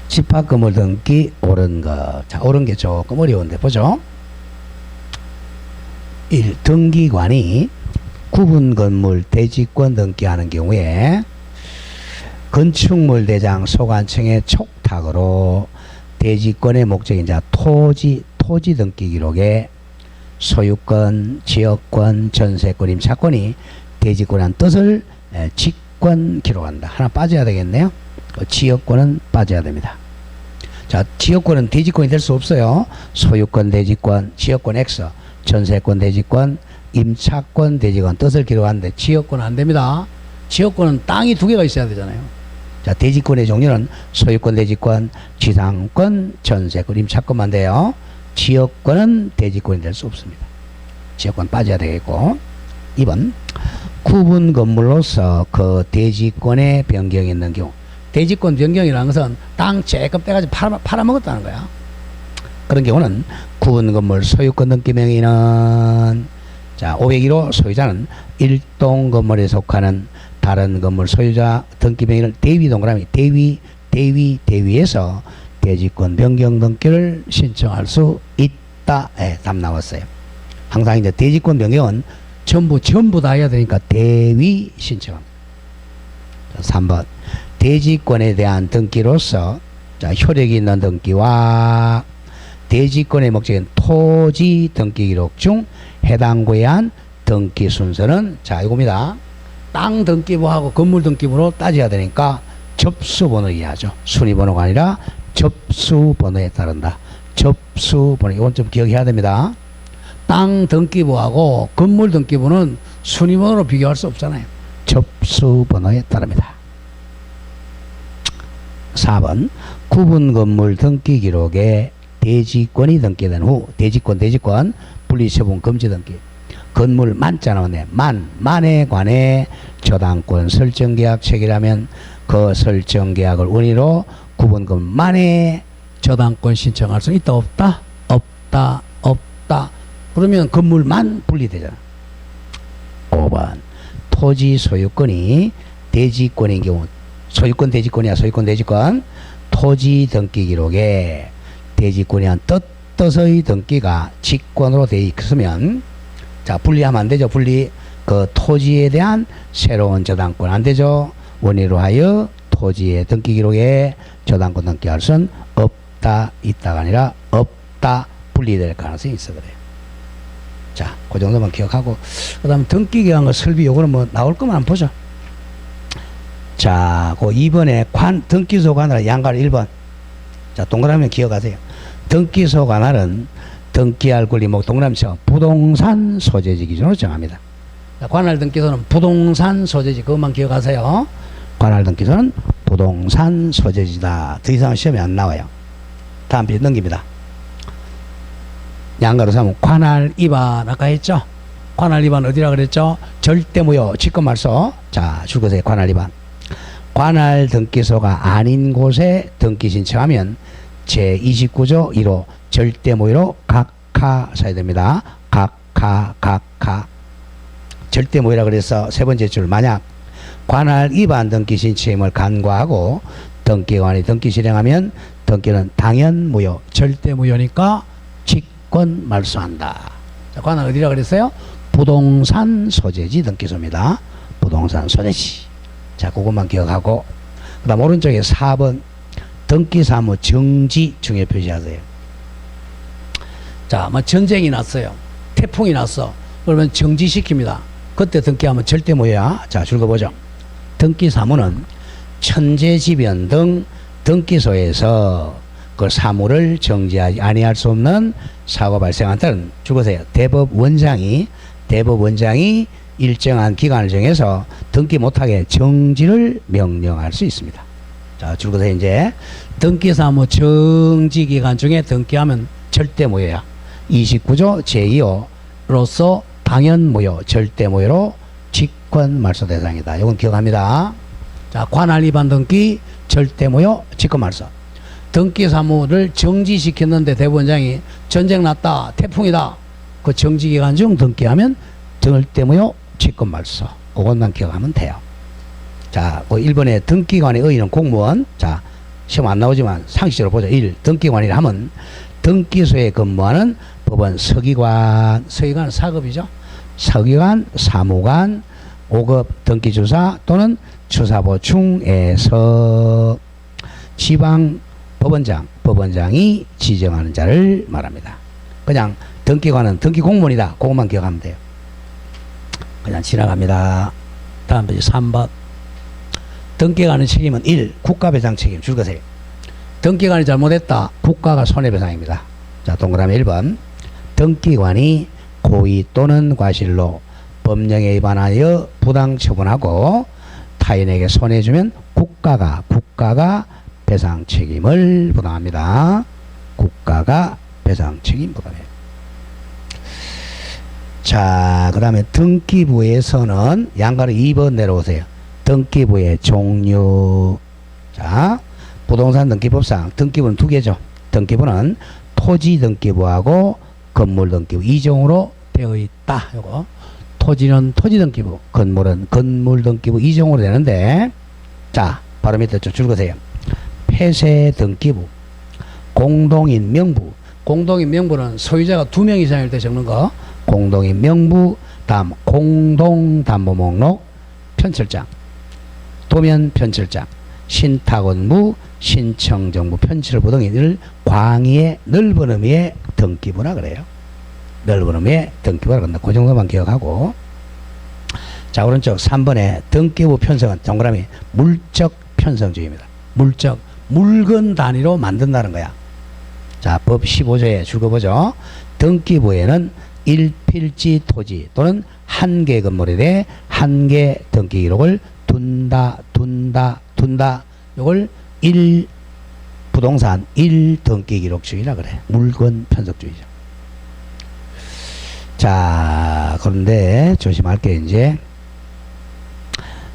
A: 집합 건물 등기 옳은 것. 자, 옳은 게 조금 어려운데 보죠. 1. 등기관이 구분 건물 대지권 등기하는 경우에 건축물 대장 소관청의 촉탁으로 대지권의 목적인 토지 등기 기록에 소유권, 지역권, 전세권, 임차권이 대지권이라는 뜻을 직권 기록한다. 하나 빠져야 되겠네요. 지역권은 빠져야 됩니다. 자, 지역권은 대지권이 될 수 없어요. 소유권 대지권, 지역권 X, 전세권 대지권, 임차권 대지권 뜻을 기록하는데 지역권은 안 됩니다. 지역권은 땅이 두 개가 있어야 되잖아요. 자, 대지권의 종류는 소유권 대지권, 지상권, 전세권, 임차권만 돼요. 지역권은 대지권이 될 수 없습니다. 지역권 빠져야 되겠고. 2번. 구분 건물로서 그 대지권의 변경이 있는 경우. 대지권 변경이라는 것은 땅 쬐끔 떼가지고 팔아먹었다는 거야. 그런 경우는 구분 건물 소유권 등기 명의는 자, 501호 소유자는 1동 건물에 속하는 다른 건물 소유자 등기 명의를 대위 동그라미 대위에서 대지권 변경 등기를 신청할 수 있다. 답 나왔어요. 항상 이제 대지권 변경은 전부 다 해야 되니까 대위 신청합니다. 3번. 대지권에 대한 등기로서 자, 효력이 있는 등기와 대지권의 목적인 토지 등기 기록 중 해당 구에 한 등기 순서는 자, 이겁니다. 땅 등기부하고 건물 등기부로 따져야 되니까 접수번호 이해하죠. 순위번호가 아니라 접수번호에 따른다. 접수번호, 이건 좀 기억해야 됩니다. 땅 등기부하고 건물 등기부는 순위번호로 비교할 수 없잖아요. 접수번호에 따릅니다. 4번 구분 건물 등기 기록에 대지권이 등기된 후 대지권 분리처분 금지 등기 건물 만자 나오네. 만에 관해 저당권 설정계약 체결하면 그 설정계약을 원인으로 구분 건물 만에 저당권 신청할 수 있다 없다? 없다. 그러면 건물만 분리되잖아. 5번 토지 소유권이 대지권인 경우 소유권 대지권이야. 소유권 대지권 토지 등기 기록에 대지권이 한 뜻의 등기가 직권으로 되어 있으면 자 분리하면 안 되죠. 분리 그 토지에 대한 새로운 저당권 안 되죠. 원인으로 하여 토지의 등기 기록에 저당권 등기할 수는 없다. 있다가 아니라 없다. 분리될 가능성이 있어 그래요. 자, 그 정도만 기억하고 그 다음 등기 기간과 설비 요거는 뭐 나올 것만 한번 보죠. 자, 그 2번에 등기소 관할 양가로 1번. 자, 동그라미 기억하세요. 등기소 관할은 등기할 권리목 동그라미처럼 부동산 소재지 기준으로 정합니다. 자, 관할 등기소는 부동산 소재지 그것만 기억하세요. 관할 등기소는 부동산 소재지다. 더 이상 시험에 안 나와요. 다음 페이지 넘깁니다. 양가로 삼으면 관할 위반 아까 했죠? 관할 위반 어디라 그랬죠? 절대무효 직권말소. 자, 줄거세요. 관할 위반. 관할 등기소가 아닌 곳에 등기 신청하면 제29조 1호 절대무효로 각하 사야 됩니다. 각하. 절대무효라 그래서 세 번째 줄 만약 관할 위반 등기 신청을 간과하고 등기관이 등기 실행하면 등기는 당연무효 절대무효니까 직권 말소한다. 자, 관할 어디라 그랬어요? 부동산 소재지 등기소입니다. 부동산 소재지. 자, 그것만 기억하고 그 다음 오른쪽에 4번 등기사무 정지 중요 표시하세요. 자, 뭐 전쟁이 났어요. 태풍이 났어. 그러면 정지시킵니다. 그때 등기하면 절대 무효야. 자, 읽어보죠. 등기사무는 천재지변 등 등기소에서 그 사무를 정지하지 아니할 수 없는 사고 발생한 때는 줄거세요. 대법원장이 일정한 기간을 정해서 등기 못하게 정지를 명령할 수 있습니다. 자, 줄거세요. 이제 등기사무 정지기간 중에 등기하면 절대 무효야. 29조 제2호로서 당연무효, 절대무효로 직권 말소 대상이다. 이건 기억합니다. 자, 관할 위반 등기 절대무효 직권 말소. 등기사무를 정지시켰는데 대법원장이 전쟁 났다, 태풍이다. 그 정지기간 중 등기하면 절대무효 직권 말소. 그것만 기억하면 돼요. 자, 그 1번에 등기관의 의의는 공무원. 자, 시험 안 나오지만 상식적으로 보자. 1. 등기관이라 하면 등기소에 근무하는 법원 서기관, 서기관 4급이죠. 서기관, 사무관, 5급 등기주사 또는 주사보충에서 지방 법원장이 지정하는 자를 말합니다. 그냥 등기관은 등기공무원이다. 그것만 기억하면 돼요. 그냥 지나갑니다. 다음 페이지 3번. 등기관의 책임은 1. 국가배상 책임 줄거세요. 등기관이 잘못했다. 국가가 손해배상입니다. 자, 동그라미 1번. 등기관이 고의 또는 과실로 법령에 위반하여 부당 처분하고 타인에게 손해주면 국가가 배상 책임을 부담합니다. 국가가 배상 책임 부담해요. 자, 그 다음에 등기부에서는 양가로 2번 내려오세요. 등기부의 종류. 자, 부동산 등기법상 등기부는 두 개죠. 등기부는 토지 등기부하고 건물 등기부 2종으로 되어 있다. 요거 토지는 토지 등기부, 건물은 건물 등기부 2종으로 되는데, 자, 바로 밑에 좀 줄거세요. 폐쇄 등기부, 공동인 명부. 공동인 명부는 소유자가 2명 이상일 때 적는 거. 공동인 명부. 다음 공동담보 목록 편철장, 도면 편철장, 신탁원부, 신청정부, 편철부 등을 광의의 넓은 의미의 등기부라 그래요. 넓은 의미의 등기부라 그런다. 그 정도만 기억하고. 자, 오른쪽 3번에 등기부 편성은 동그라미 물적 편성주의입니다. 물적, 물건 단위로 만든다는 거야. 자, 법 15조에 줄거보죠. 등기부에는 1필지 토지 또는 한 개 건물에 대해 한 개 등기 기록을 둔다. 이걸 부동산 1등기 기록주의라 그래. 물건 편성주의죠. 자, 그런데 조심할 게 이제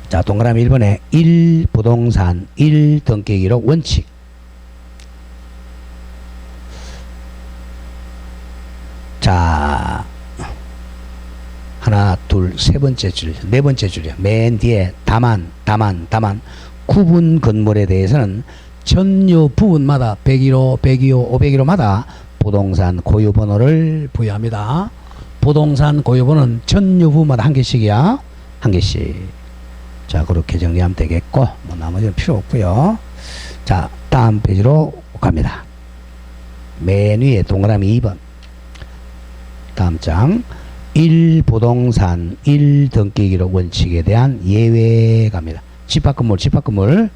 A: 자, 동그라미 1번에 1부동산 1등기 기록 원칙. 자, 하나, 둘, 세 번째 줄, 네 번째 줄이요. 맨 뒤에 다만. 구분 건물에 대해서는 전유 부분마다 101호, 102호, 501호마다 부동산 고유번호를 부여합니다. 부동산 고유번호는 전유 부분마다 한 개씩이야. 한 개씩. 자, 그렇게 정리하면 되겠고, 뭐 나머지는 필요 없고요. 자, 다음 페이지로 갑니다. 맨 위에 동그라미 2번. 다음 장. 1부동산 1등기 기록 원칙에 대한 예외 갑니다. 집합건물입니다.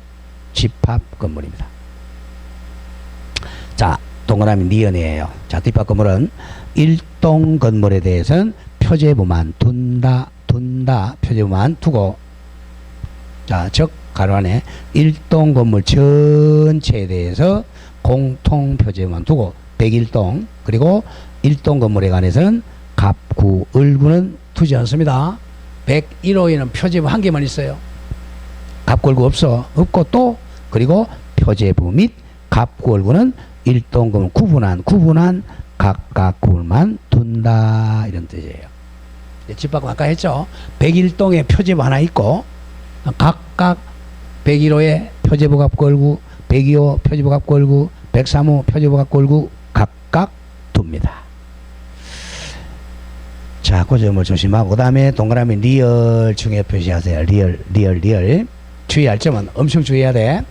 A: 자, 동그라미 니은이에요. 자, 집합건물은 1동 건물에 대해서는 표제부만 둔다. 표제부만 두고, 자, 즉 가로 안에 1동 건물 전체에 대해서 공통 표제부만 두고 101동, 그리고 1동 건물에 관해서는 갑구, 을구는 두지 않습니다. 101호에는 표제부 한 개만 있어요. 갑구, 을구 없고 또 그리고 표제부 및 갑구, 을구는 1동 건물 구분한 각각 구분만 둔다, 이런 뜻이에요. 집합 아까 했죠. 101동에 표제부 하나 있고 각각 101호에 표제부 갑구, 을구, 102호 표제부 갑구, 을구, 103호 표제부 갑구, 을구 각각 둡니다. 자, 그 점을 조심하고, 그 다음에 동그라미 리얼 중에 표시하세요. 리얼. 주의할 점은 엄청 주의해야 돼.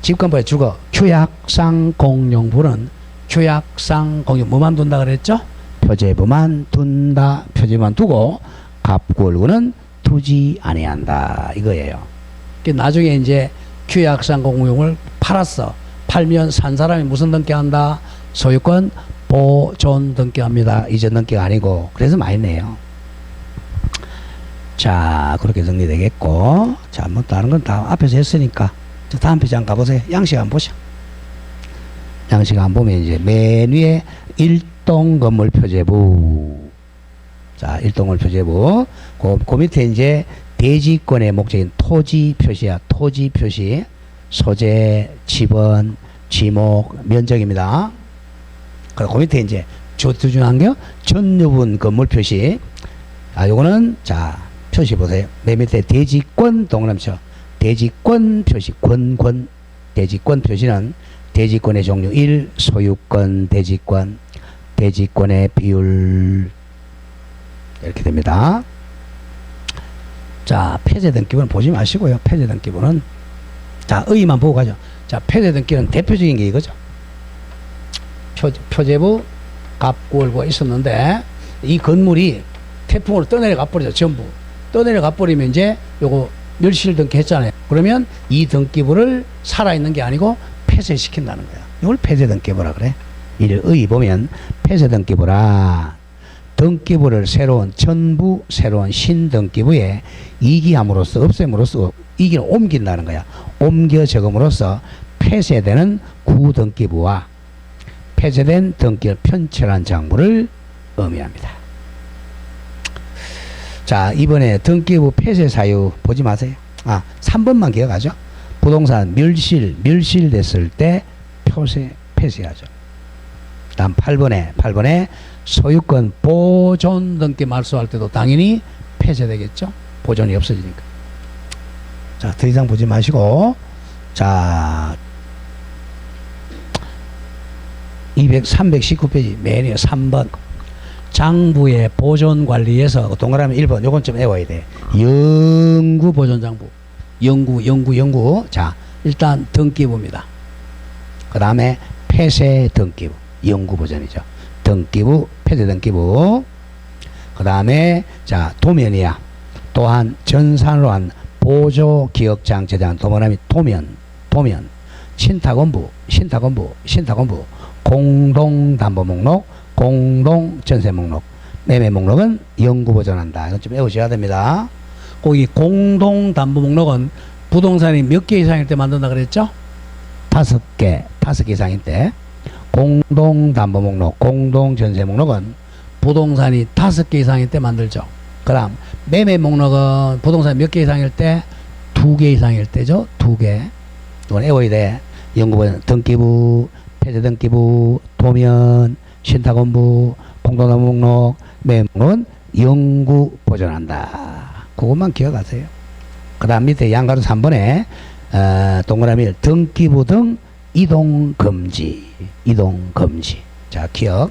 A: 집권부의 주거, 규약상 공용부는 규약상 공용, 뭐만 둔다 그랬죠? 표제부만 둔다. 표제부만 두고, 갑구, 을구는 두지 아니한다. 이거예요. 나중에 이제 규약상 공용을 팔았어. 팔면 산 사람이 무슨 등기한다? 소유권 보존 등기합니다. 이전 등기가 아니고. 그래서 많이 내요. 자, 그렇게 정리되겠고. 자, 뭐 다른 건 다 앞에서 했으니까. 자, 다음 페이지 한번 가보세요. 양식 한번 보시죠. 양식 한번 보면 이제 맨 위에 1동 건물 표제부. 자, 1동 건물 표제부. 그 밑에 이제 대지권의 목적인 토지 표시야. 토지 표시. 소재, 지번, 지목, 면적입니다. 그 밑에 이제 중요한 게 전유분 건물 표시. 아, 요거는 자, 표시 보세요. 맨 밑에 대지권 동그라미죠. 대지권 표시, 대지권 표시는 대지권의 종류 1, 소유권, 대지권의 비율, 이렇게 됩니다. 자, 폐쇄 등기부는 보지 마시고요. 폐쇄 등기부는 자, 의의만 보고 가죠. 자, 폐쇄 등기는 대표적인 게 이거죠. 표제부 갑구, 을구가 있었는데 이 건물이 태풍으로 떠내려가 버리죠. 전부 떠내려가 버리면 이제 요거 멸실 등기 했잖아요. 그러면 이 등기부를 살아있는 게 아니고 폐쇄시킨다는 거야. 이걸 폐쇄 등기부라 그래. 이를 의의 보면 폐쇄 등기부라 등기부를 전부 새로운 신등기부에 이기함으로써, 없앰으로써, 이기를 옮긴다는 거야. 옮겨 적음으로써 폐쇄되는 구등기부와 폐쇄된 등기를 편철한 장부를 의미합니다. 자, 이번에 등기부 폐쇄 사유 보지 마세요. 3번만 기억하죠. 부동산 멸실됐을 때 폐쇄하죠. 다음 8번에 소유권 보존 등기 말소할 때도 당연히 폐쇄되겠죠. 보존이 없어지니까. 자, 더 이상 보지 마시고, 자, 319페이지 맨 위에 3번. 장부의 보존 관리에서 동그라미 1번 요건 좀 외워야 돼. 영구 보존 장부. 영구. 자, 일단 등기부입니다. 그 다음에 폐쇄 등기부. 영구 보존이죠. 등기부, 폐쇄 등기부. 그 다음에 자, 도면이야. 또한 전산으로 한 보조 기억장 저장 동그라미 도면. 신탁원부. 공동담보 목록, 공동전세 목록, 매매 목록은 영구 보존한다. 이건 좀 외우셔야 됩니다. 거기 공동 담보 목록은 부동산이 몇 개 이상일 때 만든다 그랬죠? 5개 이상일 때. 공동 담보 목록, 공동 전세 목록은 부동산이 5개 이상일 때 만들죠. 그 다음 매매 목록은 부동산이 몇 개 이상일 때? 2개 이상일 때죠. 2개. 이건 외워야 돼. 영구보존, 등기부, 폐쇄 등기부, 도면, 신탁원부, 공동담보 목록, 매매 목록은 영구 보존한다. 그것만 기억하세요. 그 다음 밑에 양가로 3번에 동그라미 1 등기부 등 이동금지. 자, 기억.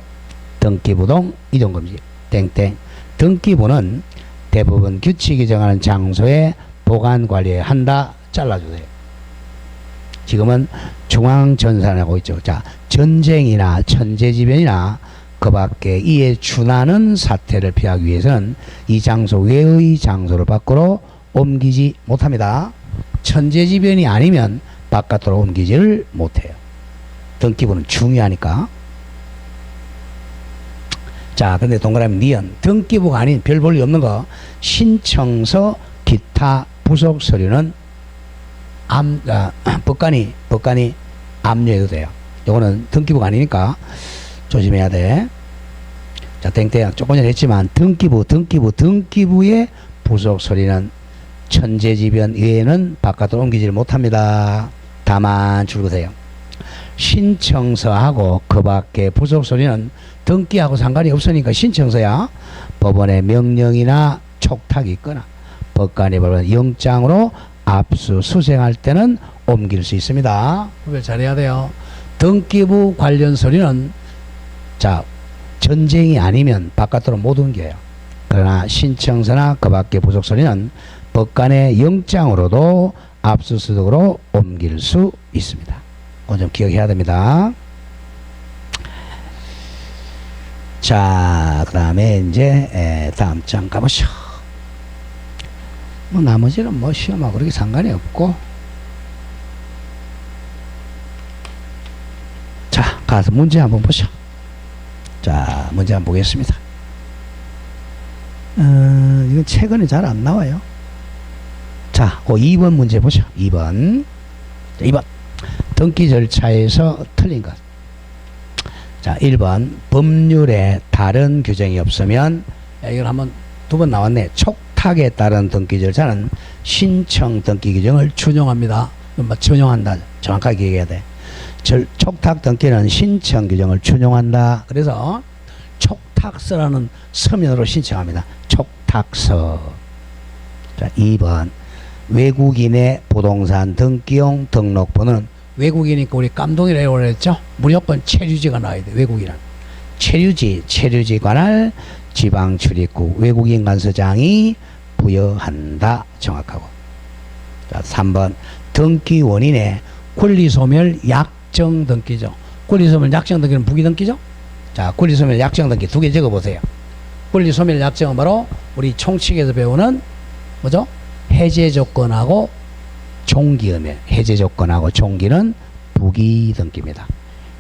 A: 등기부 등 이동금지. 땡땡. 등기부는 대부분 규칙이 정하는 장소에 보관 관리한다. 잘라주세요. 지금은 중앙전산하고 있죠. 자, 전쟁이나 천재지변이나 그 밖에 이에 준하는 사태를 피하기 위해서는 이 장소 외의 장소를 밖으로 옮기지 못합니다. 천재지변이 아니면 바깥으로 옮기지를 못해요. 등기부는 중요하니까. 자, 근데 동그라미 니은 등기부가 아닌 별 볼 일 없는 거 신청서 기타 부속 서류는 법관이 압류해도 돼요. 요거는 등기부가 아니니까 조심해야 돼. 자, 땡땡 조금 전에 했지만 등기부의 부속 서류는 천재지변 외에는 바깥으로 옮기지를 못합니다. 다만 줄거세요. 신청서하고 그 밖에 부속 서류는 등기하고 상관이 없으니까 신청서야 법원의 명령이나 촉탁이 있거나 법관이 법원 영장으로 압수수색할 때는 옮길 수 있습니다. 구별 잘해야 돼요. 등기부 관련 서류는 자, 전쟁이 아니면 바깥으로 못 옮겨요. 그러나 신청서나 그 밖의 부속 서류는 법관의 영장으로도 압수수색으로 옮길 수 있습니다. 그건 좀 기억해야 됩니다. 자, 그 다음에 이제 다음 장 가보시죠. 뭐 나머지는 뭐 시험하고 그렇게 상관이 없고. 자, 가서 문제 한번 보시죠. 자, 문제 한번 보겠습니다. 이건 최근에 잘 안 나와요. 자, 그 2번 문제 보시죠. 2번. 자, 2번. 등기 절차에서 틀린 것. 자, 1번. 법률에 다른 규정이 없으면, 이걸 한번 2번 나왔네. 촉탁에 따른 등기 절차는 신청 등기 규정을 준용합니다. 준용한다. 정확하게 얘기해야 돼. 촉탁 등기는 신청 규정을 준용한다. 그래서 촉탁서라는 서면으로 신청합니다. 촉탁서. 자, 2번. 외국인의 부동산 등기용 등록번호는 외국이니까 우리 깜동이라고 그랬죠. 무조건 체류지가 나와야 돼. 외국인은 체류지 관할 지방 출입국 외국인 관서장이 부여한다. 정확하고. 자, 3번. 등기 원인의 권리소멸 약정 등기죠. 권리소멸 약정 등기는 부기 등기죠. 자, 권리소멸 약정 등기 2개 적어보세요. 권리소멸 약정은 바로 우리 총칙에서 배우는 뭐죠? 해제 조건하고 종기음에 해제 조건하고 종기는 부기 등기입니다.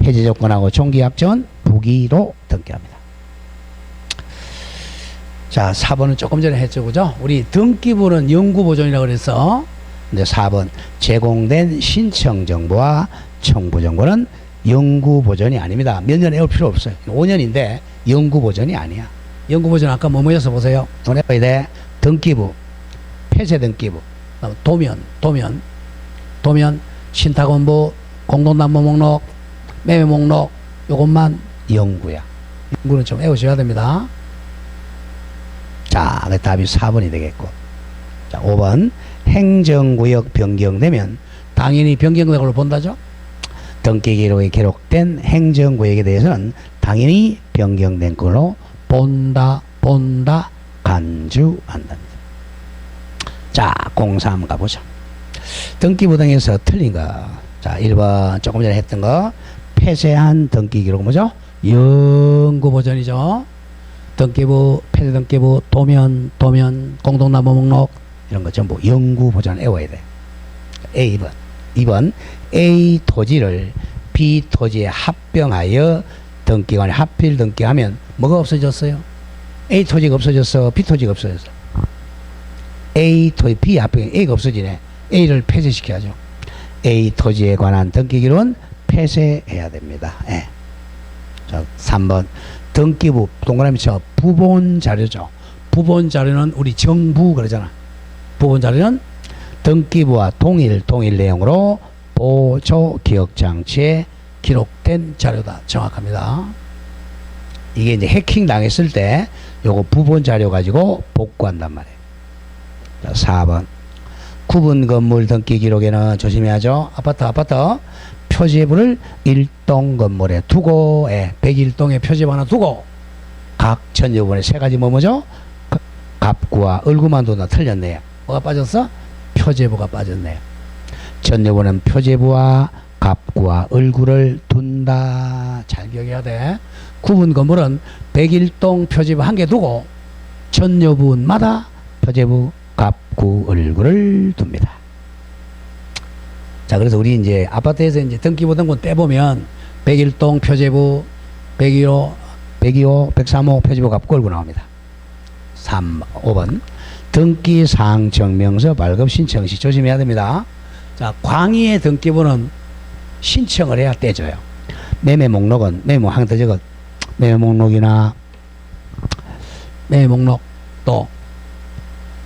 A: 해제 조건하고 종기 약정은 부기로 등기합니다. 자, 4번은 조금 전에 했죠, 그죠? 우리 등기부는 영구 보존이라고 그래서 근데 4번 제공된 신청 정보와 청구 정보는 영구 보존이 아닙니다. 몇 년 외울 필요 없어요. 5년인데 영구 보존이 아니야. 영구 보존 아까 뭐뭐여서 보세요. 눈에 봐야 돼. 등기부, 폐쇄 등기부, 도면, 신탁원부, 공동담보 목록, 매매 목록, 요것만 영구야. 영구는 좀 외우셔야 됩니다. 자, 그 답이 4번이 되겠고. 자, 5번. 행정구역 변경되면 당연히 변경된 걸로 본다죠. 등기기록에 기록된 행정구역에 대해서는 당연히 변경된 걸로 본다, 간주한답니다. 자, 03 가보죠. 등기부 등에서 틀린 거. 자, 1번 조금 전에 했던 거. 폐쇄한 등기기록 뭐죠? 영구 보존이죠. 등기부, 폐쇄 등기부, 도면, 공동담보 목록 이런 거 전부 영구 보존 외워야 돼. A 2번 A 토지를 B 토지에 합병하여 등기관에 합필 등기하면 뭐가 없어졌어요? A 토지가 없어졌어. B 토지가 없어졌어. A 토지, B 합병 A가 없어지네. A를 폐쇄시켜야죠. A 토지에 관한 등기기록은 폐쇄해야 됩니다. 예. 자, 3번. 등기부, 동그라미 쳐. 부본 자료죠. 부본 자료는 우리 정부 그러잖아. 부본 자료는 등기부와 동일 내용으로 보조 기억 장치에 기록된 자료다. 정확합니다. 이게 이제 해킹 당했을 때 요거 부본 자료 가지고 복구한단 말이에요. 자, 4번. 구분 건물 등기 기록에는 조심해야죠. 아파트 표지부를 1동 건물에 두고 101동에 표지부 하나 두고 각 전여부분에 세 가지 뭐죠? 갑구와 을구만 둔다. 틀렸네요. 뭐가 빠졌어? 표제부가 빠졌네요. 전여부는 표제부와 갑구와 을구를 둔다. 잘 기억해야 돼. 구분 건물은 101동 표제부 한 개 두고 전여부마다 표제부, 갑구, 을구를 둡니다. 자, 그래서 우리 이제 아파트에서 이제 등기부 등본 떼보면 101동 표제부, 102호, 103호 표제부, 갑구, 을구 나옵니다. 5번. 등기사항 증명서 발급 신청 시 조심해야 됩니다. 자, 광의의 등기부는 신청을 해야 떼줘요. 매매 목록은 매매 목록이나 매매 목록 또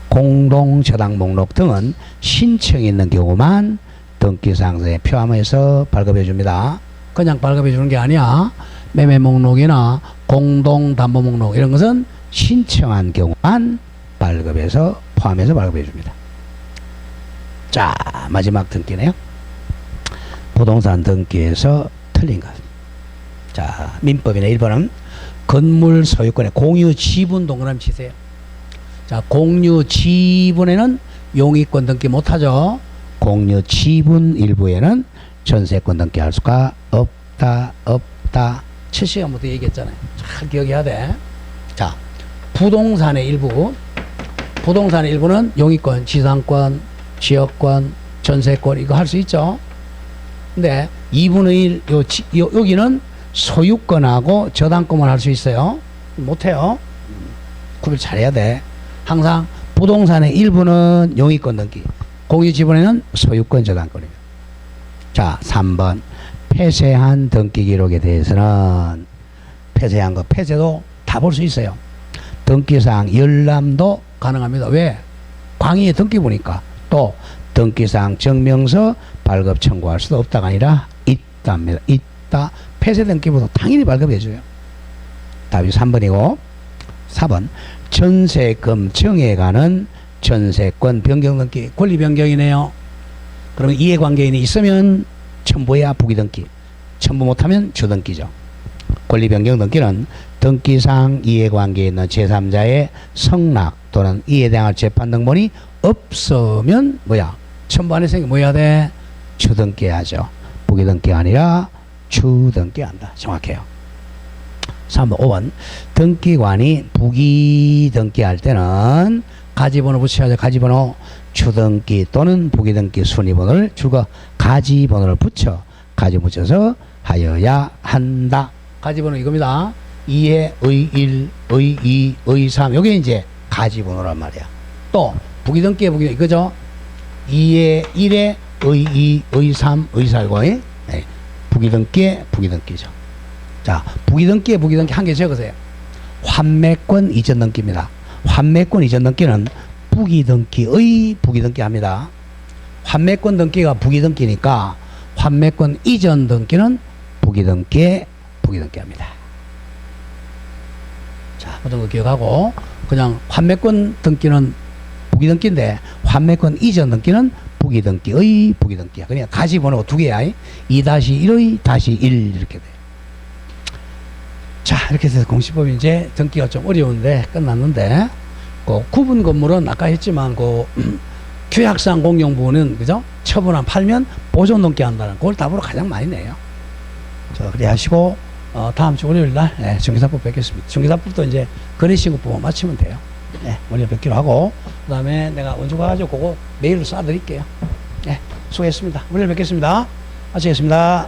A: 공동 저당 목록 등은 신청이 있는 경우만 등기사항서에 표함해서 발급해 줍니다. 그냥 발급해 주는 게 아니야. 매매 목록이나 공동 담보 목록 이런 것은 신청한 경우만 발급해서 포함해서 발급해 줍니다. 자, 마지막 등기네요. 부동산 등기에서 틀린 것. 자, 민법이네. 1번은 건물 소유권의 공유 지분 동그라미 치세요. 자, 공유 지분에는 용의권 등기 못하죠. 공유 지분 일부에는 전세권 등기할 수가 없다. 첫 시간부터 얘기했잖아요. 잘 기억해야 돼. 자, 부동산의 일부는 용의권, 지상권, 지역권, 전세권 이거 할 수 있죠. 근데 2분의 1 여기는 소유권하고 저당권만 할 수 있어요. 못해요. 구별 잘해야 돼. 항상 부동산의 일부는 용의권 등기, 공유 지분에는 소유권 저당권입니다. 자, 3번. 폐쇄한 등기 기록에 대해서는 폐쇄한 거, 폐쇄도 다 볼 수 있어요. 등기사항 열람도 가능합니다. 왜? 광의의 등기부니까. 또 등기사항 증명서 발급 청구할 수도 없다가 아니라 있답니다. 있다. 폐쇄 등기부도 당연히 발급해줘요. 답이 3번이고 4번. 전세금 정액하는 전세권 변경 등기 권리 변경이네요. 그러면 이해관계인이 있으면 첨부해야 부기등기, 첨부 못하면 주등기죠. 권리 변경 등기는 등기상 이해관계에 있는 제3자의 성낙 또는 이에 대한 재판 등본이 없으면 첨부 안 했으니까 뭐 해야 돼? 주등기하죠. 부기등기가 아니라 주등기한다. 정확해요. 3번, 5번. 등기관이 부기등기할 때는 가지번호 붙여야죠. 가지번호. 주등기 또는 부기등기 순위번호를 줄거 가지번호를 붙여서 하여야 한다. 가지번호 이겁니다. 2의 의 1, 의 2, 의 3. 요게 이제 가지번호란 말이야. 또 부기등기의 부기등기 이거죠. 2의 1의 의 2, 의 3, 의 4. 이거 부기등기의 부기등기죠. 자, 부기등기의 부기등기 한 개 적으세요. 환매권 이전 등기입니다. 환매권 이전 등기는 부기등기의 부기등기 합니다. 환매권 등기가 부기등기니까 환매권 이전 등기는 부기등기의 부기등기 합니다. 자, 모든 거 기억하고 그냥 환매권 등기는 부기등기인데 환매권 이전 등기는 부기등기의 부기등기야. 그러니까 가지번호 두 개야. 2-1의 -1 이렇게 돼. 자, 이렇게 해서 공시법이 이제 등기가 좀 어려운데 끝났는데 그 구분 건물은 아까 했지만 그 규약상 공용 부분은 그죠? 처분한 팔면 보존 등기 한다는 그걸 답으로 가장 많이 내요. 자, 그래 하시고 다음 주 월요일 날 중개사법 뵙겠습니다. 중개사법도 이제 거래신고법만 마치면 돼요. 월요일 뵙기로 하고 그다음에 내가 원주 가가지고 그거 메일로 쏴드릴게요. 수고했습니다. 월요일 뵙겠습니다. 마치겠습니다.